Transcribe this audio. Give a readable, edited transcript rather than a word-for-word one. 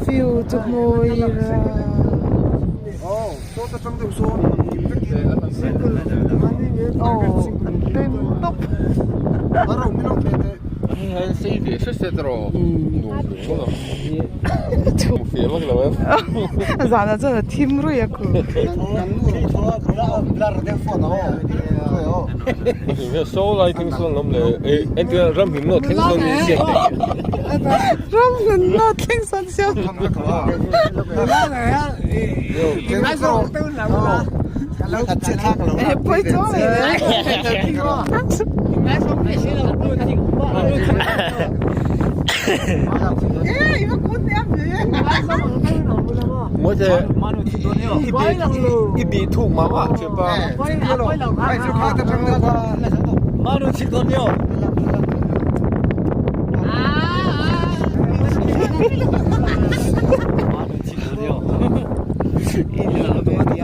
view to Moira. Tota trong đầu số Top. Sì, questo è troppo. Firma che la Zana zana 팀으로 약고. 왜 소울 아이템 쓰는 놈래? 엔트가 람 힘노 텐션이 있어. 그럼 너 킹선쇼. 뭐 이제 입이 툭 막아. 제발. 만원씩 돈요. 만원씩 돈요.